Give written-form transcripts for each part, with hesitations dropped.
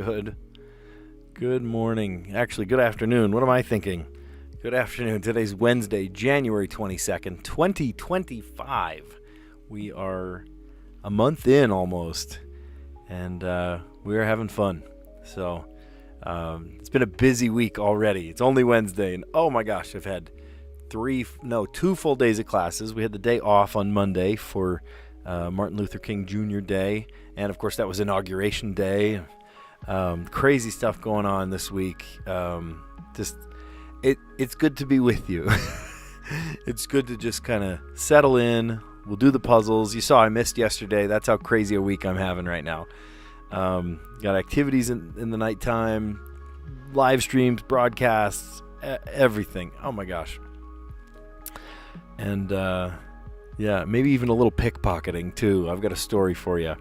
Good morning. Actually, good afternoon. What am I thinking? Good afternoon. Today's Wednesday, January 22nd, 2025. We are a month in almost, and we are having fun. So it's been a busy week already. It's only Wednesday, and oh my gosh, I've had 2 full days of classes. We had the day off on Monday for Martin Luther King Jr. Day, and of course that was Inauguration Day. Crazy stuff going on this week. It's good to be with you. It's good to just kind of settle in. We'll do the puzzles. You saw I missed yesterday. That's how crazy a week I'm having right now. Got activities in the nighttime, live streams, broadcasts, everything. Oh my gosh. And yeah, maybe even a little pickpocketing too. I've got a story for you.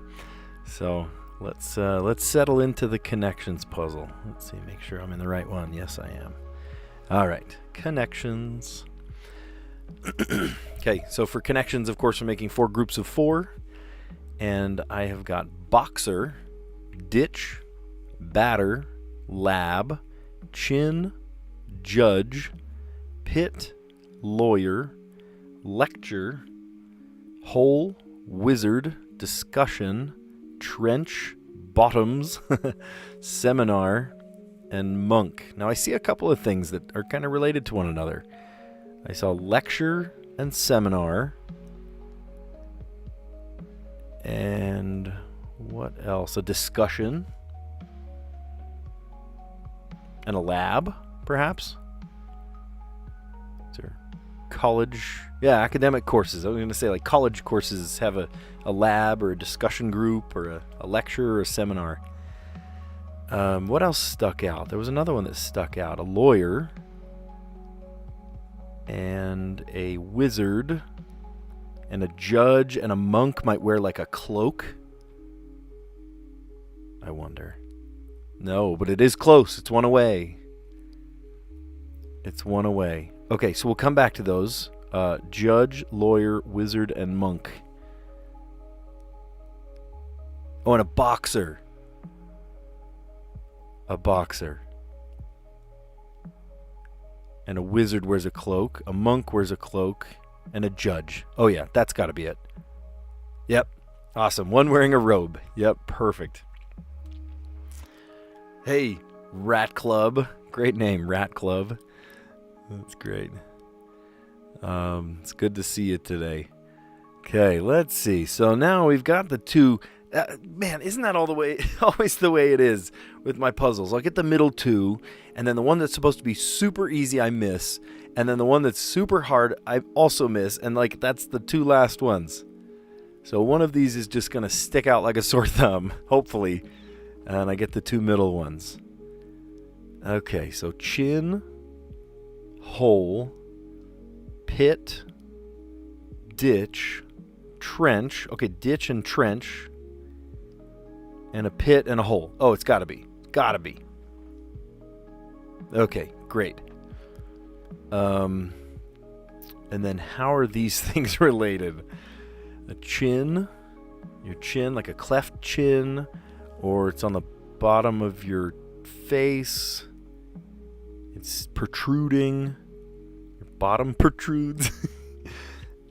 So let's settle into the connections puzzle. Let's see, make sure I'm in the right one. Yes, I am. All right, connections. Okay, so for connections, of course, we're making 4 groups of 4, and I have got boxer, ditch, batter, lab, chin, judge, pit, lawyer, lecture, hole, wizard, discussion, trench, bottoms, seminar, and monk. Now I see a couple of things that are kind of related to one another. I saw lecture and seminar. And what else? A discussion. And a lab, perhaps? Is there college? Yeah, academic courses. I was going to say, like, college courses have a lab or a discussion group or a lecture or a seminar. What else stuck out? There was another one that stuck out. A lawyer and a wizard and a judge and a monk might wear like a cloak. I wonder. No, but it is close. It's one away. It's one away. Okay, so we'll come back to those. Judge, lawyer, wizard, and monk. Oh, and a boxer. A boxer. And a wizard wears a cloak. A monk wears a cloak. And a judge. Oh yeah, that's got to be it. Yep. Awesome. One wearing a robe. Yep, perfect. Hey, Rat Club. Great name, Rat Club. That's great. It's good to see you today. Okay, let's see. So now we've got the 2. Man, isn't that always the way it is with my puzzles? I'll get the middle 2, and then the one that's supposed to be super easy I miss, and then the one that's super hard I also miss, and like that's the 2 last ones. So one of these is just going to stick out like a sore thumb, hopefully, and I get the 2 middle ones. Okay, so chin, hole, pit, ditch, trench. Okay, ditch and trench. And a pit and a hole. Oh, it's got to be. Got to be. Okay, great. And then how are these things related? A chin. Your chin, like a cleft chin. Or it's on the bottom of your face. It's protruding. Your bottom protrudes.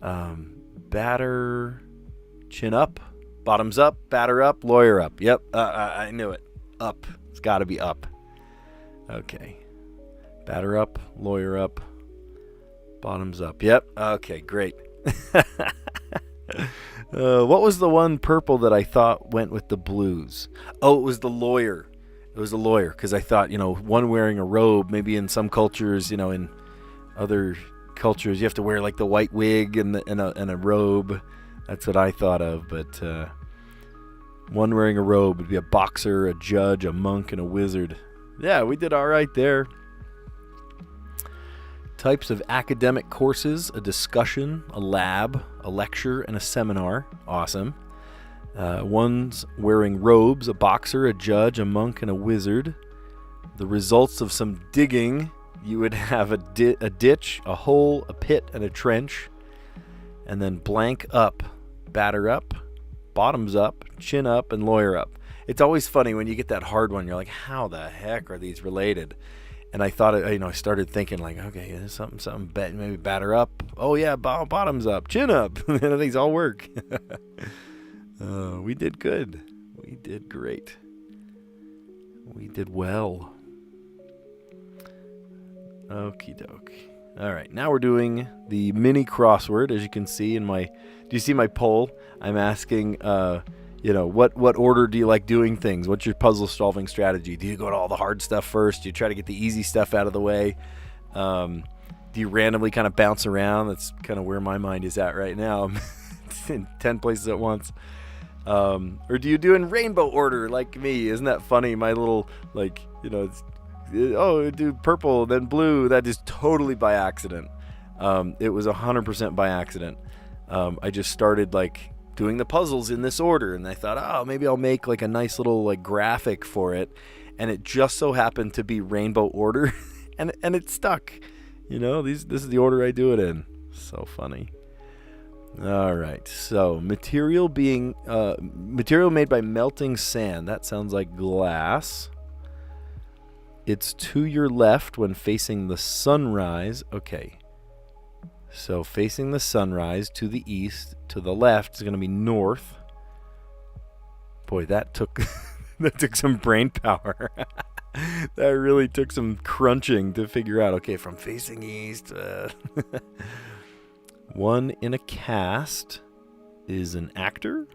Batter. Chin up. Bottoms up, batter up, lawyer up. Yep, I knew it. Up. It's got to be up. Okay. Batter up, lawyer up, bottoms up. Yep. Okay, great. What was the one purple that I thought went with the blues? Oh, it was the lawyer. It was the lawyer because I thought, one wearing a robe, maybe in some cultures, in other cultures, you have to wear like the white wig and a robe. That's what I thought of, but one wearing a robe would be a boxer, a judge, a monk, and a wizard. Yeah, we did all right there. Types of academic courses: a discussion, a lab, a lecture, and a seminar. Awesome. Ones wearing robes: a boxer, a judge, a monk, and a wizard. The results of some digging: you would have a ditch, a hole, a pit, and a trench. And then blank up, batter up, bottoms up, chin up, and lawyer up. It's always funny when you get that hard one. You're like, how the heck are these related? And I thought, I started thinking like, okay, there's something, maybe batter up. Oh yeah, bottoms up, chin up. These all work. We did good. We did great. We did well. Okie doke. All right, now we're doing the mini crossword. As you can see in my, do you see my poll? I'm asking, what order do you like doing things? What's your puzzle solving strategy? Do you go to all the hard stuff first? Do you try to get the easy stuff out of the way? Do you randomly kind of bounce around? That's kind of where my mind is at right now. It's in 10 places at once. Or do you do in rainbow order like me? Isn't that funny? My little, do purple, then blue. That is totally by accident. It was 100% by accident. I just started doing the puzzles in this order, and I thought, maybe I'll make a nice little graphic for it, and it just so happened to be rainbow order, and it stuck. This is the order I do it in. So funny. All right, so material made by melting sand. That sounds like glass. It's to your left when facing the sunrise. Okay. So facing the sunrise to the east, to the left is going to be north. Boy, that took some brain power. That really took some crunching to figure out. Okay, from facing east. One in a cast is an actor.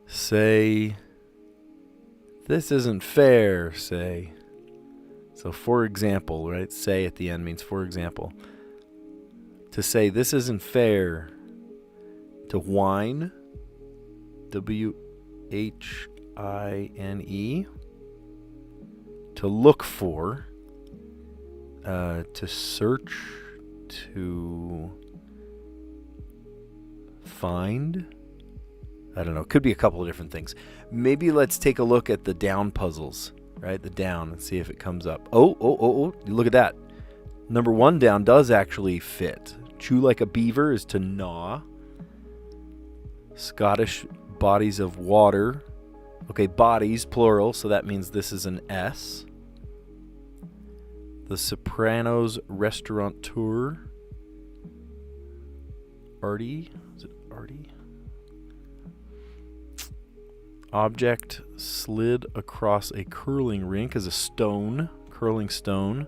Say, this isn't fair, say. So for example, right? Say at the end means for example. To say this isn't fair. To whine. WHINE. To look for. To search. To find. I don't know. Could be a couple of different things. Maybe let's take a look at the down puzzles. Right, the down, and see if it comes up. Oh, look at that. Number 1 down does actually fit. Chew like a beaver is to gnaw. Scottish bodies of water. Okay, bodies, plural, so that means this is an S. The Sopranos restaurateur. Artie? Is it Artie? Object slid across a curling rink is a stone. Curling stone.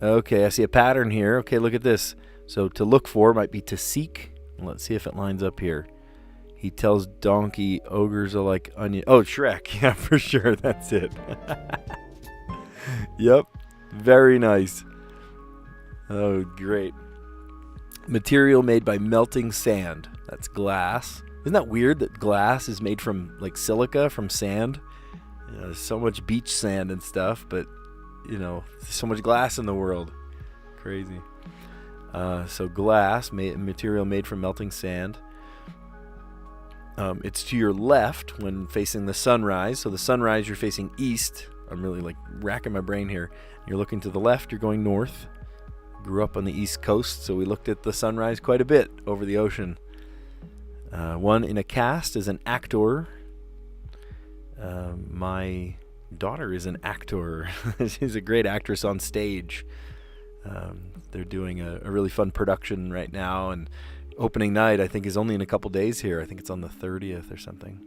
Okay, I see a pattern here. Okay, look at this. So to look for might be to seek. Let's see if it lines up here. He tells Donkey ogres are like onion. Oh, Shrek. Yeah, for sure. That's it. Yep. Very nice. Oh, great. Material made by melting sand. That's glass. Isn't that weird that glass is made from silica, from sand? There's so much beach sand and stuff, but there's so much glass in the world. Crazy. So glass, material made from melting sand. It's to your left when facing the sunrise. So the sunrise, you're facing east. I'm really racking my brain here. You're looking to the left, you're going north. Grew up on the East Coast, so we looked at the sunrise quite a bit over the ocean. One in a cast is an actor. My daughter is an actor. She's a great actress on stage. They're doing a really fun production right now, and opening night I think is only in a couple days here. I think it's on the 30th or something.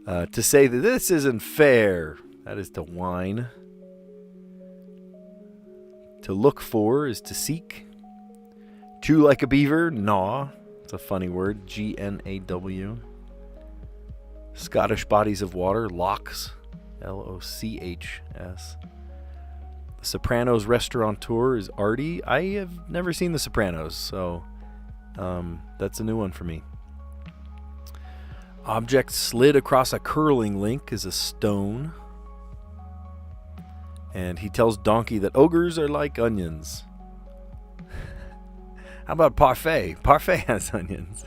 To say that this isn't fair, that is to whine. To look for is to seek. Chew like a beaver, gnaw. It's a funny word, Gnaw. Scottish bodies of water, locks, Lochs. The Sopranos restaurateur is Artie. I have never seen The Sopranos, so that's a new one for me. Object slid across a curling rink is a stone. And he tells Donkey that ogres are like onions. How about parfait? Parfait has onions.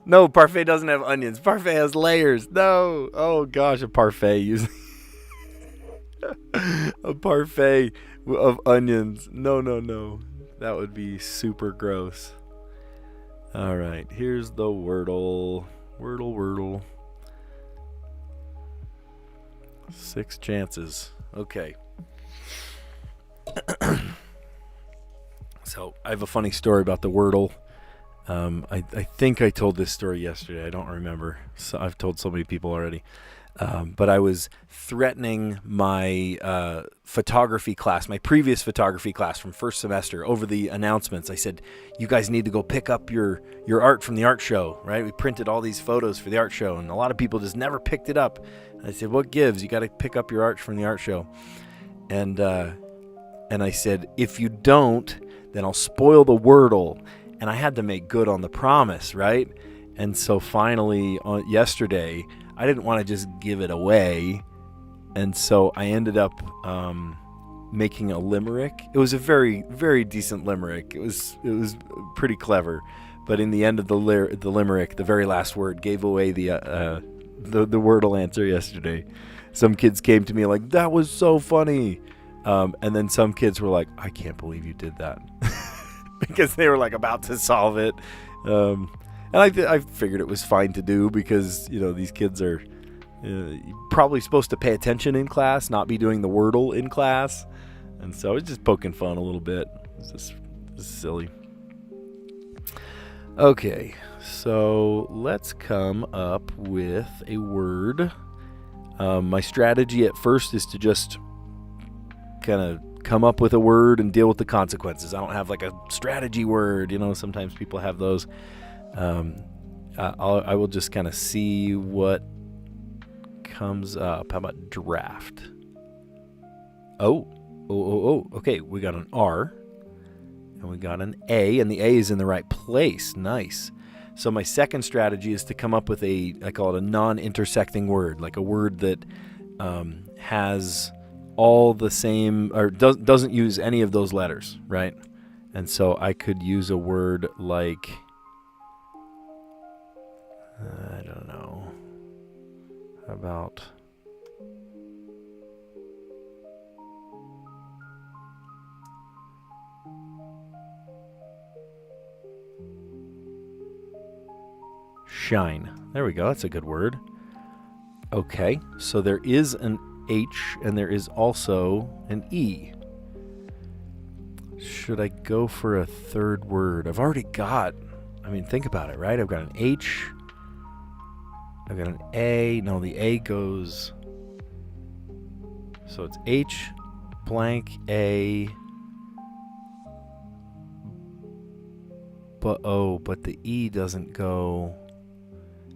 No, parfait doesn't have onions. Parfait has layers. No. Oh, gosh, a parfait using a parfait of onions. No. That would be super gross. All right, here's the Wordle. Wordle. 6 chances. Okay. So I have a funny story about the Wordle. I think I told this story yesterday. I don't remember. So I've told so many people already. But I was threatening my photography class, my previous photography class from first semester, over the announcements. I said, you guys need to go pick up your art from the art show, right? We printed all these photos for the art show, and a lot of people just never picked it up. And I said, what gives? You got to pick up your art from the art show. And I said, if you don't, then I'll spoil the Wordle. And I had to make good on the promise, right? And so finally, yesterday, I didn't want to just give it away. And so I ended up making a limerick. It was a very, very decent limerick. It was pretty clever. But in the end of the limerick, the very last word gave away the Wordle answer yesterday. Some kids came to me like, that was so funny. And then some kids were like, I can't believe you did that. Because they were like about to solve it. And I figured it was fine to do because, these kids are probably supposed to pay attention in class, not be doing the Wordle in class. And so I was just poking fun a little bit. It's just silly. Okay, so let's come up with a word. My strategy at first is to just kind of come up with a word and deal with the consequences. I don't have like a strategy word. Sometimes people have those. I will just kind of see what comes up. How about draft? Oh, okay. We got an R and we got an A, and the A is in the right place. Nice. So my second strategy is to come up with I call it a non-intersecting word, like a word that has all the same, or doesn't use any of those letters, right? And so I could use a word like, I don't know, how about shine. There we go. That's a good word. Okay, so there is an H and there is also an E. Should I go for a third word? I've already got, think about it, right? I've got an H. I've got an A. No, the A goes, so it's H blank A. But the E doesn't go.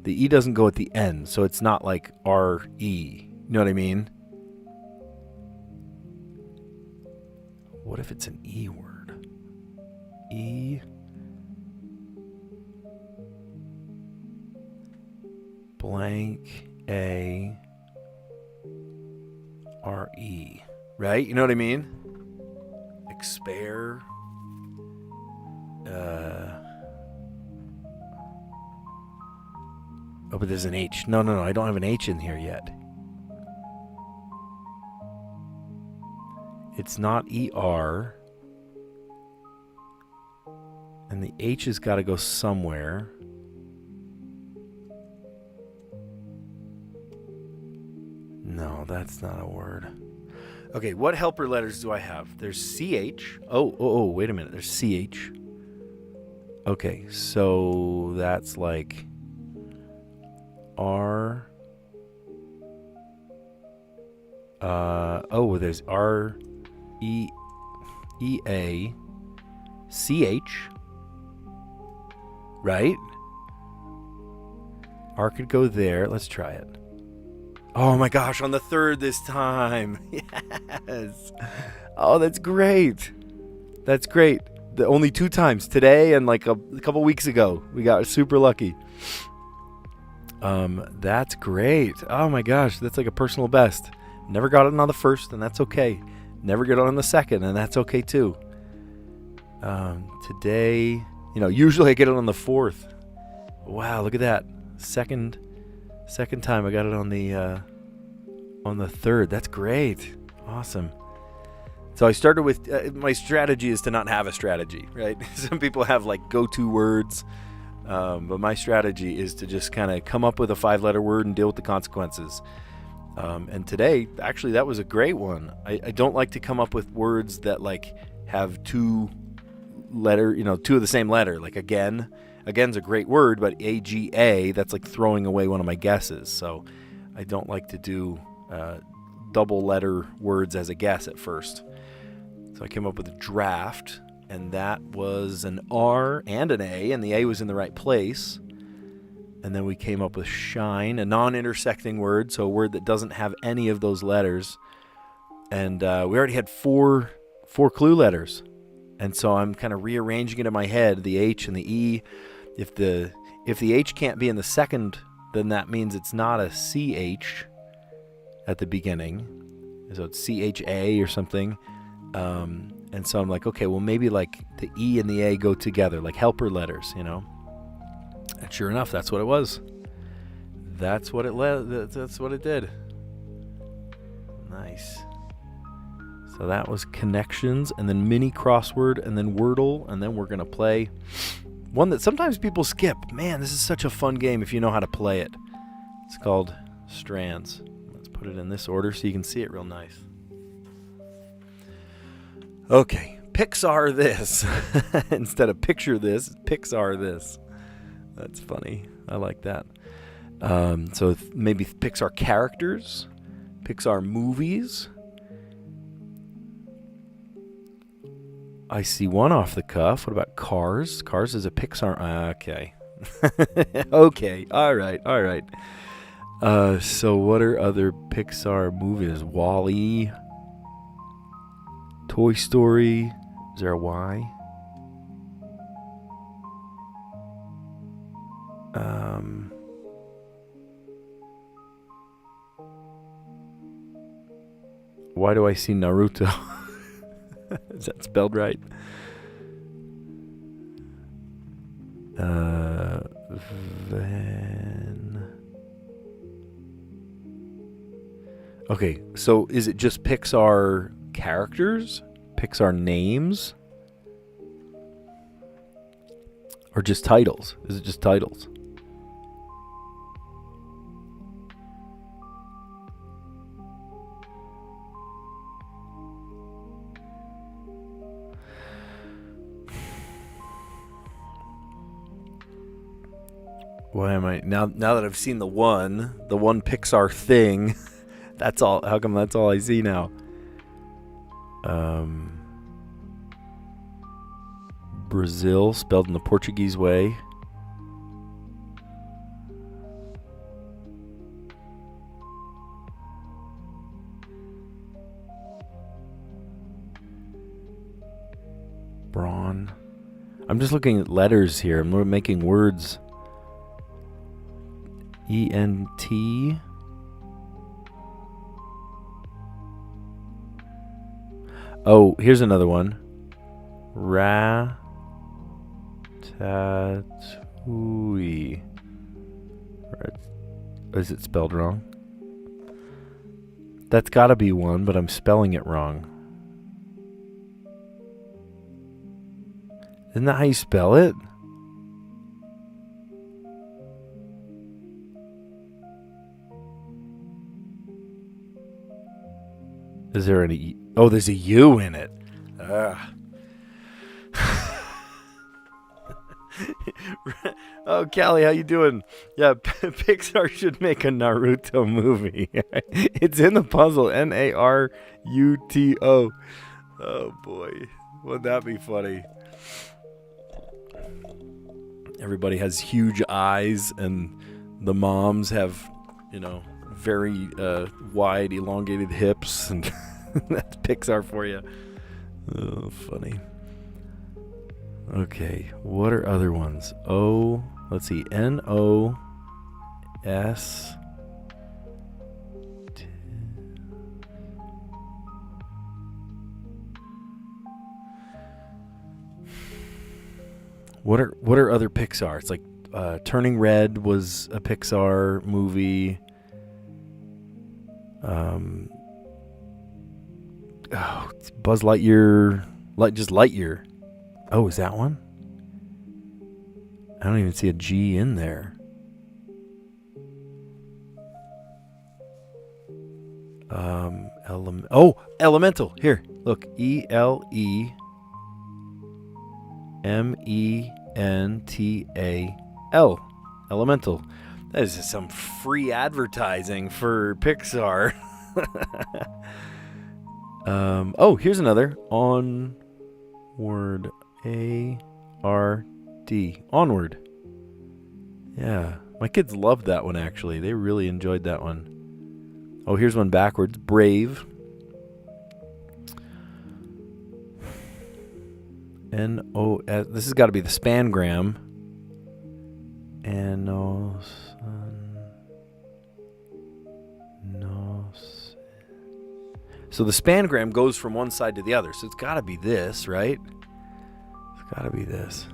The E doesn't go at the end, so it's not like R-E. You know what I mean? What if it's an E word? E blank A R-E. Right? You know what I mean? Expare. Oh, but there's an H. No, I don't have an H in here yet. It's not ER. And the H has got to go somewhere. No, that's not a word. Okay, what helper letters do I have? There's CH. Oh, wait a minute. There's CH. Okay, so that's like R. There's R, E, A, CH. Right? R could go there. Let's try it. Oh my gosh, on the third this time. Yes. Oh, that's great. That's great. Only 2 times, today and like a couple weeks ago. We got super lucky. That's great. Oh my gosh, that's like a personal best. Never got it on the first, and that's okay. Never get it on the second, and that's okay too. Today, usually I get it on the fourth. Wow, look at that. Second time I got it on the third. That's great. Awesome. So I started with my strategy is to not have a strategy, right? Some people have like go-to words. But my strategy is to just kind of come up with a 5-letter word and deal with the consequences. And today, actually, that was a great one. I don't like to come up with words that like have two of the same letter. Like again. Again's a great word, but AGA, that's like throwing away one of my guesses. So I don't like to do double letter words as a guess at first. So I came up with a draft, and that was an R and an A, and the A was in the right place. And then we came up with shine, a non-intersecting word, so a word that doesn't have any of those letters. And we already had four clue letters. And so I'm kind of rearranging it in my head, the H and the E. If the H can't be in the second, then that means it's not a CH at the beginning. So it's CHA or something. And so I'm like, okay, well maybe like the E and the A go together, like helper letters, And sure enough, that's what it was. That's what it did. Nice. So that was connections, and then mini crossword, and then Wordle, and then we're going to play one that sometimes people skip. Man, this is such a fun game if you know how to play it. It's called Strands. Let's put it in this order so you can see it real nice. Okay, Pixar this. Instead of picture this, Pixar this. That's funny. I like that. So maybe Pixar characters, Pixar movies. I see one off the cuff. What about Cars? Cars is a Pixar. Okay. Okay. All right. So what are other Pixar movies? WALL-E. Toy Story. Is there a Y? Why do I see Naruto? Is that spelled right? Okay, so is it just Pixar characters? Pixar names? Or just titles? Is it just titles? Why am I now that I've seen the one Pixar thing? That's all. How come that's all I see now? Brazil, spelled in the Portuguese way. Brawn. I'm just looking at letters here. I'm making words. ENT. Oh, here's another one. Ratatouille. Is it spelled wrong? That's gotta be one, but I'm spelling it wrong. Isn't that how you spell it? Is there any... Oh, there's a U in it. Oh, Callie, how you doing? Yeah, Pixar should make a Naruto movie. It's in the puzzle. Naruto. Oh, boy. Wouldn't that be funny? Everybody has huge eyes, and the moms have, very wide, elongated hips, and that's Pixar for you. Oh, funny. Okay, what are other ones? Let's see, NOS. What are other Pixar? It's like Turning Red was a Pixar movie. Buzz Lightyear, just Lightyear. Oh, is that one? I don't even see a G in there. Elemental. Here, look. Elemental. Elemental. That is just some free advertising for Pixar. Here's another. Onward. A-R-D. Onward. Yeah. My kids loved that one, actually. They really enjoyed that one. Oh, here's one backwards. Brave. N-O-S. This has got to be the spangram. N-O-S. So the spangram goes from one side to the other. So it's got to be this, right? It's got to be this.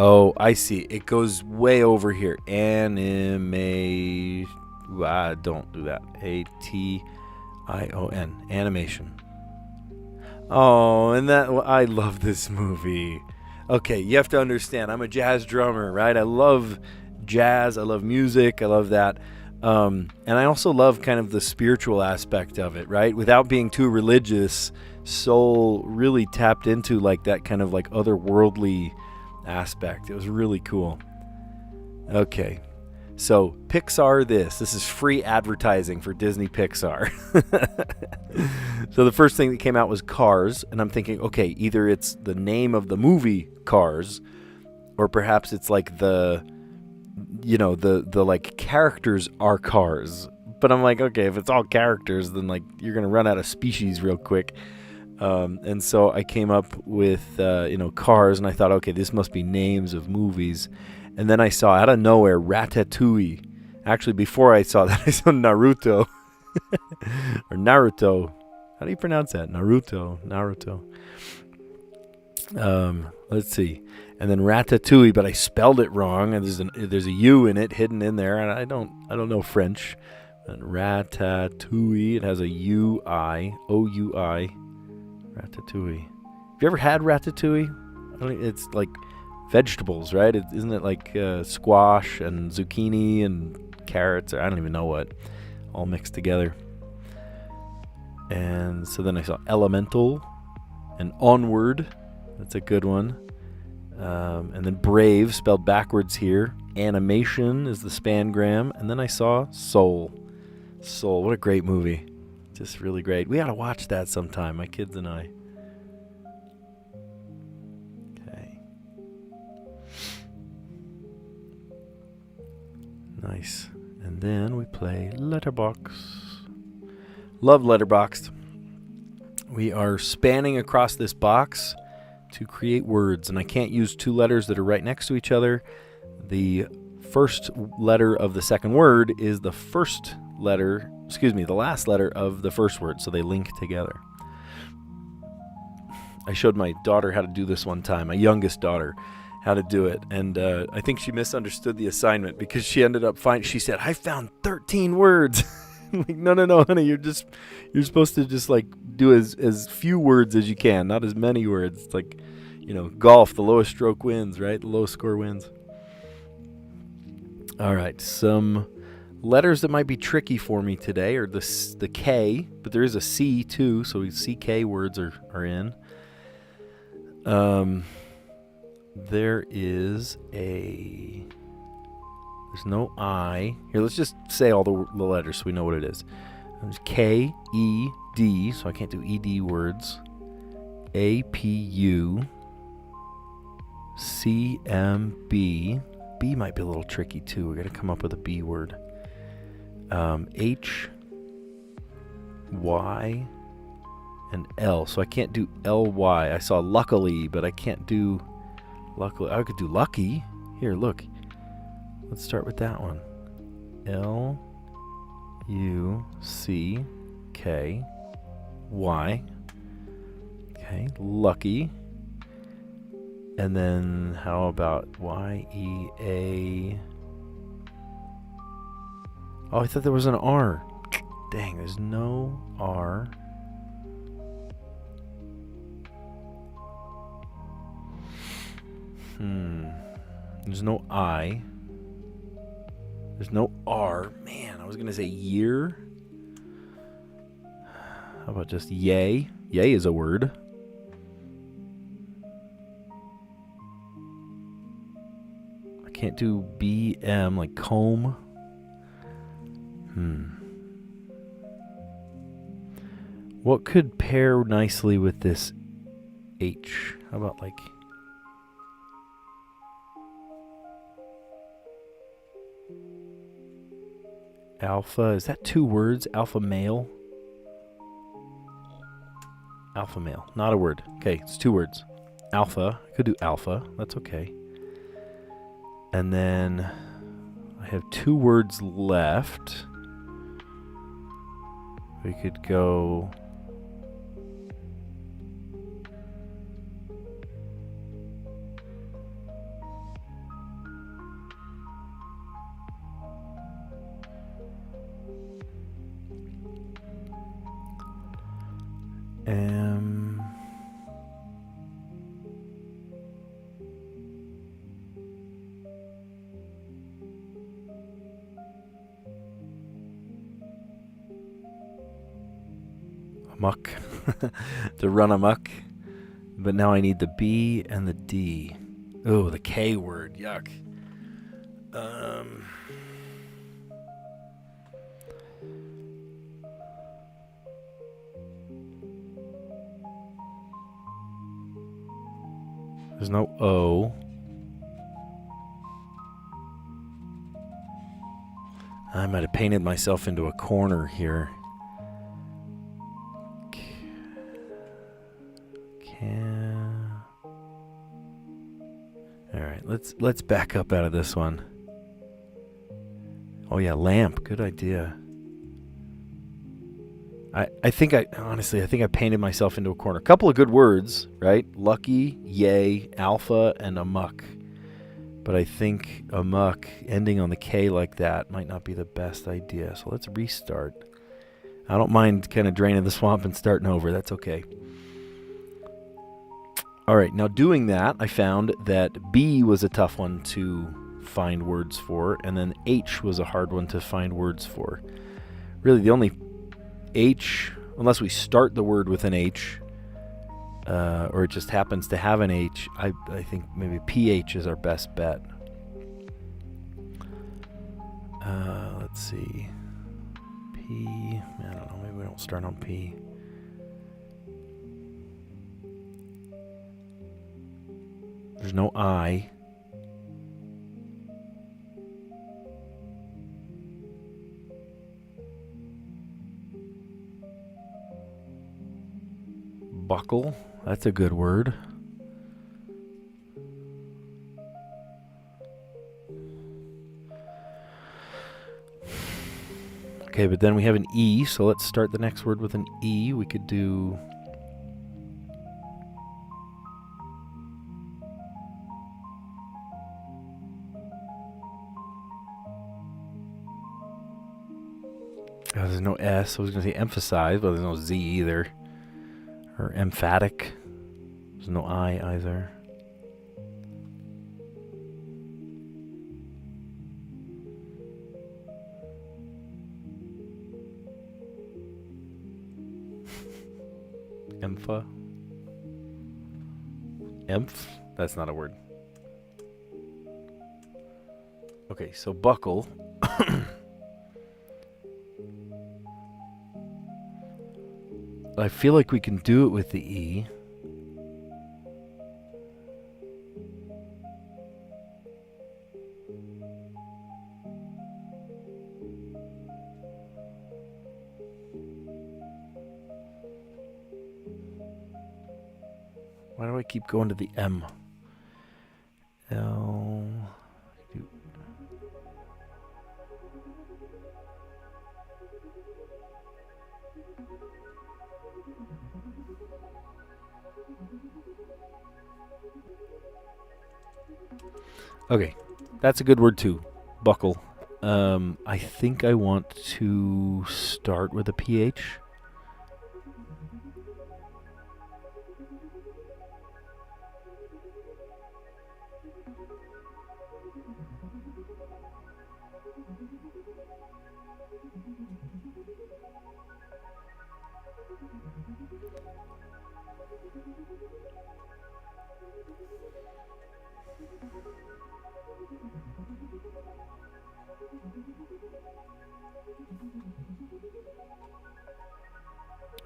Oh, I see. It goes way over here. Anime. Don't do that. A-T-I-O-N. Animation. Oh, and that. I love this movie. Okay, you have to understand. I'm a jazz drummer, right? I love jazz. I love music. I love that. And I also love kind of the spiritual aspect of it, right? Without being too religious, Soul really tapped into like that kind of like otherworldly aspect. It was really cool. Okay, so Pixar this is free advertising for Disney Pixar. So the first thing that came out was Cars, and I'm thinking, okay, either it's the name of the movie Cars, or perhaps it's like the like characters are cars. But I'm like, okay, if it's all characters, then like you're gonna run out of species real quick. And so I came up with, Cars, and I thought, okay, this must be names of movies. And then I saw, out of nowhere, Ratatouille. Actually, before I saw that, I saw Naruto. Or Naruto. How do you pronounce that? Naruto. Let's see. And then Ratatouille, but I spelled it wrong, and there's a U in it, hidden in there, and I don't know French. And Ratatouille, it has a U-I, O-U-I. Ratatouille. Have you ever had ratatouille? It's like vegetables, right? Isn't it like squash and zucchini and carrots, or I don't even know what, all mixed together. And so then I saw Elemental and Onward. That's a good one. And then Brave, spelled backwards here. Animation is the spangram. And then I saw Soul. What a great movie. Just really great. We ought to watch that sometime, my kids and I. Okay. Nice. And then we play Letterbox. Love Letterboxd. We are spanning across this box to create words, and I can't use two letters that are right next to each other. The first letter of the second word is the last letter of the first word, so they link together. I showed my daughter how to do this one time, my youngest daughter, how to do it, and I think she misunderstood the assignment because she ended up she said, I found 13 words. Like, no, honey, you're supposed to just like do as few words as you can, not as many words. It's like, golf, the lowest stroke wins, right? The lowest score wins. All right, some letters that might be tricky for me today are the K, but there is a C too, so CK words are in. There's no I. Here, let's just say all the letters so we know what it is. There's K, E, D, so I can't do ED words. A, P, U, C, M, B. B might be a little tricky too. We're going to come up with a B word. H, Y, and L. So I can't do L-Y. I saw luckily, but I can't do luckily. I could do lucky. Here, look. Let's start with that one. L-U-C-K-Y. Okay, lucky. And then how about Y-E-A? Oh, I thought there was an R. Dang, there's no R. There's no I. There's no R. Man, I was going to say year. How about just yay? Yay is a word. I can't do BM like comb. What could pair nicely with this H? How about like alpha? Is that 2 words? Alpha male? Alpha male. Not a word. Okay, it's 2 words. Alpha. I could do alpha. That's okay. And then I have 2 words left. We could go... Muck. To run amok. But now I need the B and the D. Oh, the K word. Yuck. There's no O. I might have painted myself into a corner here. All right, let's back up out of this one. Oh yeah, lamp. Good idea. I think I painted myself into a corner. A couple of good words, right? Lucky, yay, alpha, and amok. But I think amok ending on the K like that might not be the best idea. So let's restart. I don't mind kind of draining the swamp and starting over. That's okay. All right, now doing that, I found that B was a tough one to find words for, and then H was a hard one to find words for. Really, the only H, unless we start the word with an H, or it just happens to have an H, I think maybe PH is our best bet. Let's see. P, I don't know, maybe we don't start on P. There's no I. Buckle, that's a good word. Okay, but then we have an E, so let's start the next word with an E. We could do... Oh, there's no S. I was going to say emphasize, but there's no Z either. Or emphatic. There's no I either. Empha. Emph? That's not a word. Okay, so buckle. I feel like we can do it with the E. Why do I keep going to the M? L. Okay, that's a good word too. Buckle. I think I want to start with a PH.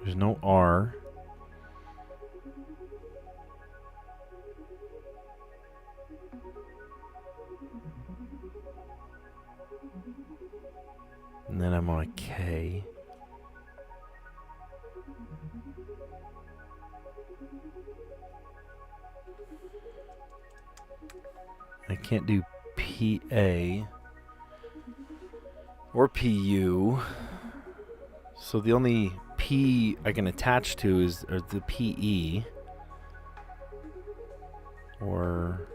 There's no R. And then I'm on a K. I can't do PA or PU. So the only P I can attach to is the PE or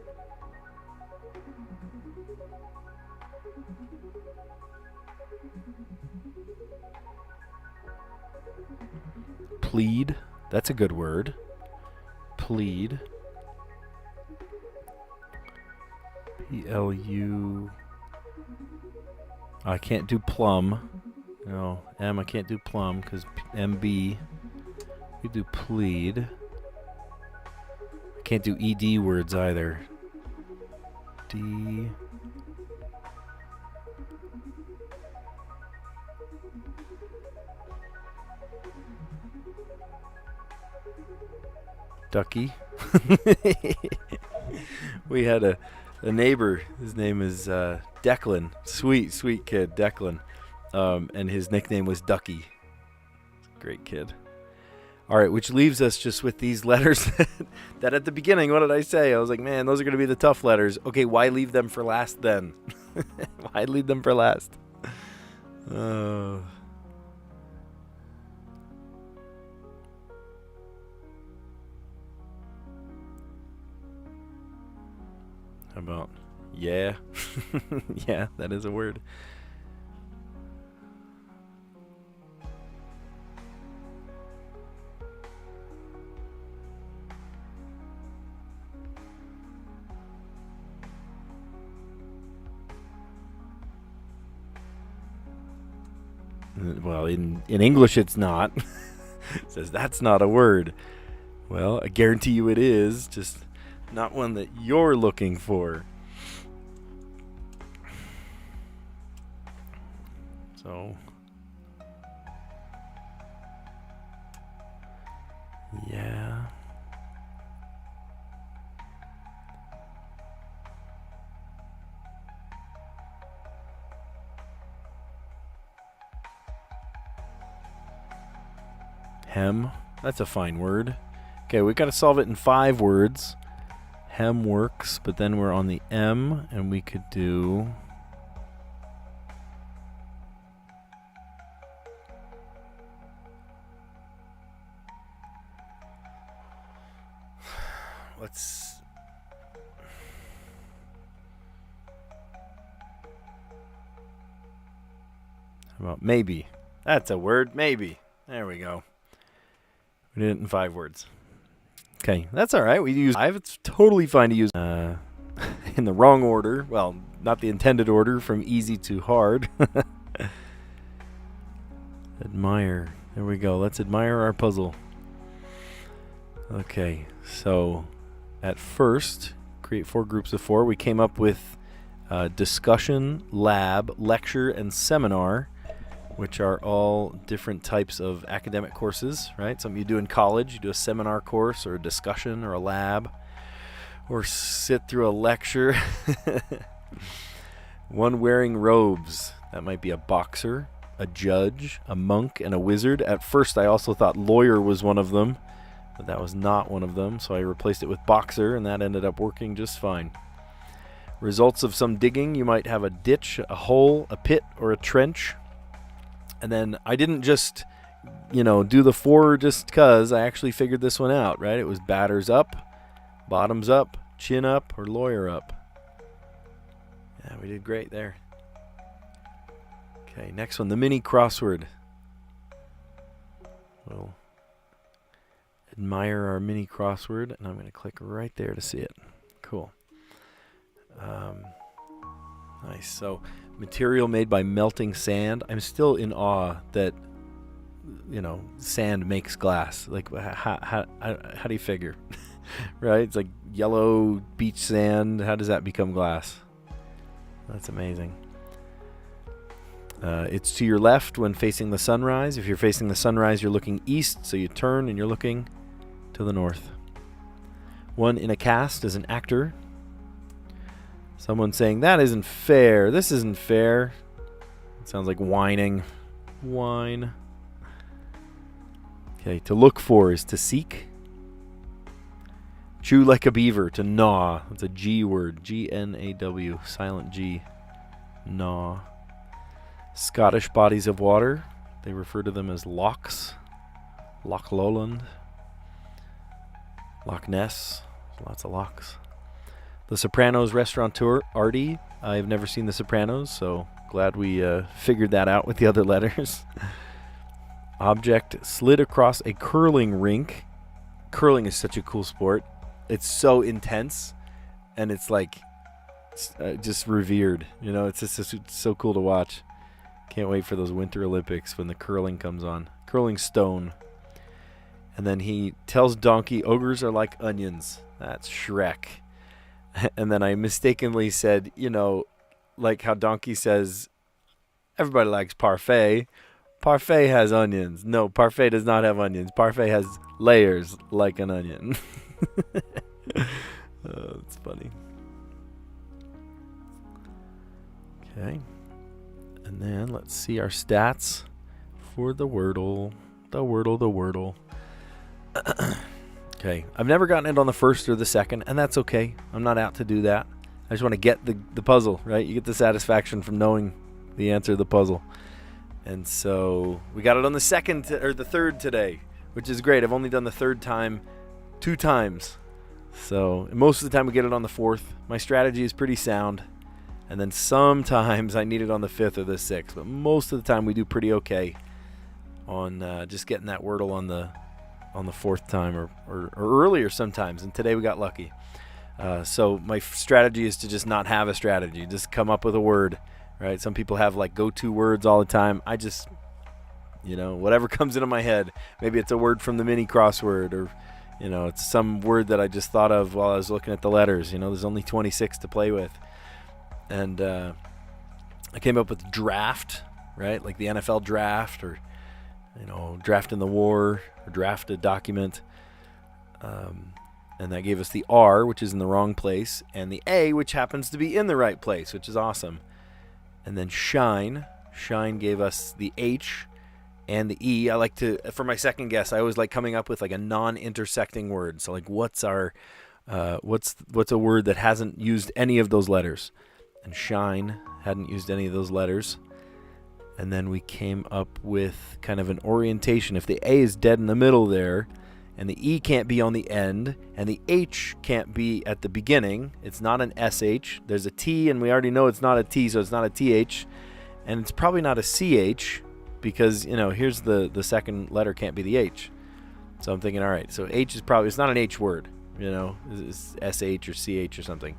plead. That's a good word. Plead. PLU. I can't do plum. No, M, I can't do plum because MB. We do plead. I can't do ED words either. D. Ducky. We had a neighbor. His name is Declan. Sweet kid, Declan. And his nickname was Ducky. Great kid. All right, which leaves us just with these letters that at the beginning, what did I say? I was like, man, those are going to be the tough letters. Okay, why leave them for last then? Why leave them for last? How about, yeah? Yeah, that is a word. Well, in English it's not. It says that's not a word. Well, I guarantee you it is, just not one that you're looking for. So, yeah. Hem. That's a fine word. Okay, we got to solve it in 5 words. Hem works, but then we're on the M, and we could do... Let's... How about maybe? That's a word, maybe. There we go. We did it in 5 words. Okay, that's all right. We use 5. It's totally fine to use in the wrong order. Well, not the intended order, from easy to hard. Admire. There we go. Let's admire our puzzle. Okay, so at first, create 4 groups of 4. We came up with discussion, lab, lecture, and seminar, which are all different types of academic courses, right? Something you do in college. You do a seminar course or a discussion or a lab or sit through a lecture. One wearing robes. That might be a boxer, a judge, a monk, and a wizard. At first, I also thought lawyer was one of them, but that was not one of them, so I replaced it with boxer, and that ended up working just fine. Results of some digging. You might have a ditch, a hole, a pit, or a trench. And then I didn't just do the 4 just because I actually figured this one out, right? It was batters up, bottoms up, chin up, or lawyer up. Yeah, we did great there. Okay, next one, the mini crossword. We'll admire our mini crossword, and I'm going to click right there to see it. Cool. Nice. So, material made by melting sand. I'm still in awe that, sand makes glass. Like, how do you figure? Right? It's like yellow beach sand. How does that become glass? That's amazing. It's to your left when facing the sunrise. If you're facing the sunrise, you're looking east, so you turn and you're looking to the north. One in a cast is an actor. Someone saying, that isn't fair. This isn't fair. It sounds like whining. Whine. Okay, to look for is to seek. Chew like a beaver, to gnaw. It's a G word. G-N-A-W. Silent G. Gnaw. Scottish bodies of water. They refer to them as lochs. Loch Lowland. Loch Ness. Lots of lochs. The Sopranos restaurateur, Artie. I've never seen The Sopranos, so glad we figured that out with the other letters. Object slid across a curling rink. Curling is such a cool sport. It's so intense, and it's like just revered. It's just so cool to watch. Can't wait for those Winter Olympics when the curling comes on. Curling stone. And then he tells Donkey, ogres are like onions. That's Shrek. And then I mistakenly said, like how Donkey says, everybody likes parfait. Parfait has onions. No, parfait does not have onions. Parfait has layers like an onion. Oh, it's funny. Okay. And then let's see our stats for the Wordle. The Wordle. Okay, I've never gotten it on the first or the second, and that's okay. I'm not out to do that. I just want to get the puzzle, right? You get the satisfaction from knowing the answer to the puzzle. And so we got it on the the third today, which is great. I've only done the third time 2 times. So most of the time we get it on the 4th. My strategy is pretty sound. And then sometimes I need it on the 5th or the 6th. But most of the time we do pretty okay on just getting that Wordle on the 4th time or earlier sometimes. And today we got lucky. So my strategy is to just not have a strategy. Just come up with a word, right? Some people have like go-to words all the time. I just, whatever comes into my head. Maybe it's a word from the mini crossword, or, it's some word that I just thought of while I was looking at the letters. There's only 26 to play with. And I came up with draft, right? Like the NFL draft, or, draft in the war, or draft a document. And that gave us the R, which is in the wrong place, and the A, which happens to be in the right place, which is awesome. And then shine. Shine gave us the H and the E. I like to, for my second guess, I always like coming up with like a non-intersecting word. So like what's a word that hasn't used any of those letters? And shine hadn't used any of those letters. And then we came up with kind of an orientation. If the A is dead in the middle there, and the E can't be on the end, and the H can't be at the beginning, it's not an SH. There's a T, and we already know it's not a T, so it's not a TH. And it's probably not a CH, because, here's the second letter can't be the H. So I'm thinking, all right, so H is probably, it's not an H word, it's SH or CH or something.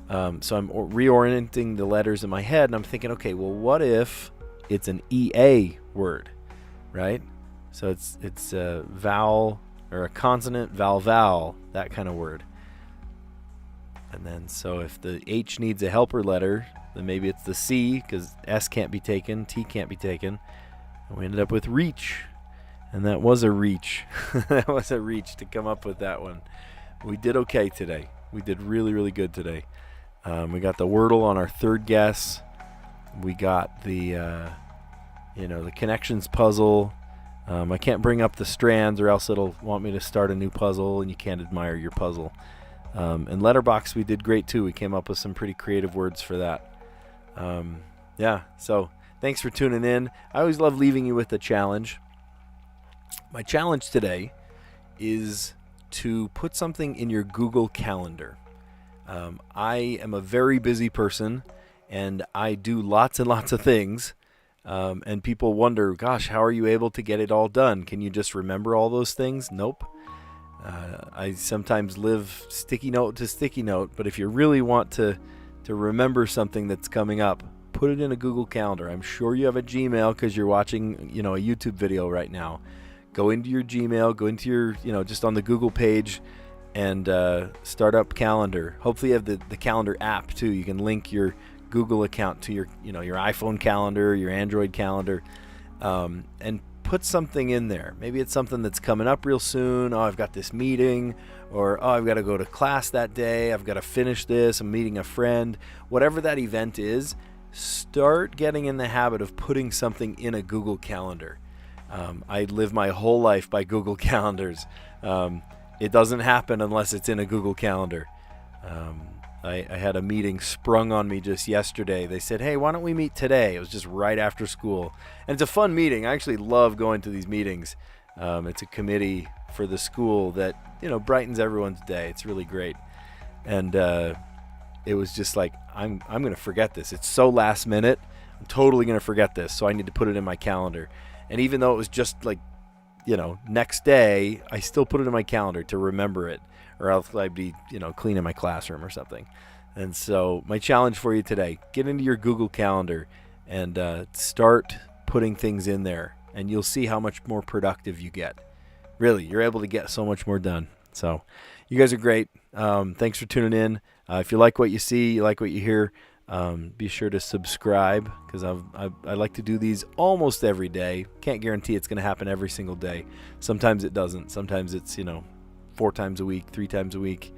So I'm reorienting the letters in my head, and I'm thinking, okay, well, what if it's an EA word, right? So it's a vowel, or a consonant, vowel, that kind of word. And then, so if the H needs a helper letter, then maybe it's the C, because S can't be taken, T can't be taken. And we ended up with reach. And that was a reach. That was a reach to come up with that one. We did okay today. We did really, really good today. We got the Wordle on our third guess. We got the connections puzzle. I can't bring up the strands, or else it'll want me to start a new puzzle, and you can't admire your puzzle. And letterbox, we did great too. We came up with some pretty creative words for that. So thanks for tuning in. I always love leaving you with a challenge. My challenge today is to put something in your Google Calendar. I am a very busy person, and I do lots and lots of things. And people wonder, gosh, how are you able to get it all done? Can you just remember all those things? Nope. I sometimes live sticky note to sticky note, but if you really want to remember something that's coming up, put it in a Google Calendar. I'm sure you have a Gmail because you're watching, a YouTube video right now. Go into your Gmail, go into your, just on the Google page, and start up calendar. Hopefully you have the calendar app too. You can link your Google account to your, your iPhone calendar, your Android calendar, and put something in there. Maybe it's something that's coming up real soon. Oh, I've got this meeting, or oh, I've got to go to class that day. I've got to finish this. I'm meeting a friend. Whatever that event is, start getting in the habit of putting something in a Google Calendar. I live my whole life by Google Calendars. It doesn't happen unless it's in a Google Calendar. I had a meeting sprung on me just yesterday. They said, hey, why don't we meet today? It was just right after school. And it's a fun meeting. I actually love going to these meetings. It's a committee for the school that, brightens everyone's day. It's really great. And it was just like, I'm going to forget this. It's so last minute. I'm totally going to forget this. So I need to put it in my calendar. And even though it was just like, next day, I still put it in my calendar to remember it, or else I'd be, cleaning my classroom or something. And so my challenge for you today, get into your Google Calendar and start putting things in there, and you'll see how much more productive you get. Really, you're able to get so much more done. So you guys are great. Thanks for tuning in. If you like what you see, you like what you hear, be sure to subscribe, because I like to do these almost every day. Can't guarantee it's going to happen every single day. Sometimes it doesn't. Sometimes it's 4 times a week, 3 times a week,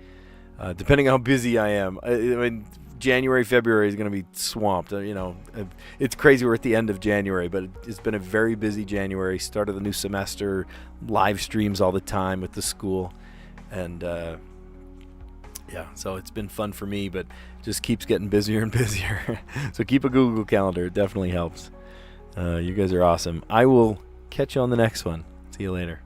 depending on how busy I am. I mean, January, February is going to be swamped. It's crazy. We're at the end of January, but it's been a very busy January. Start of the new semester, live streams all the time with the school, and so it's been fun for me, but just keeps getting busier and busier. So keep a Google Calendar. It definitely helps. You guys are awesome. I will catch you on the next one. See you later.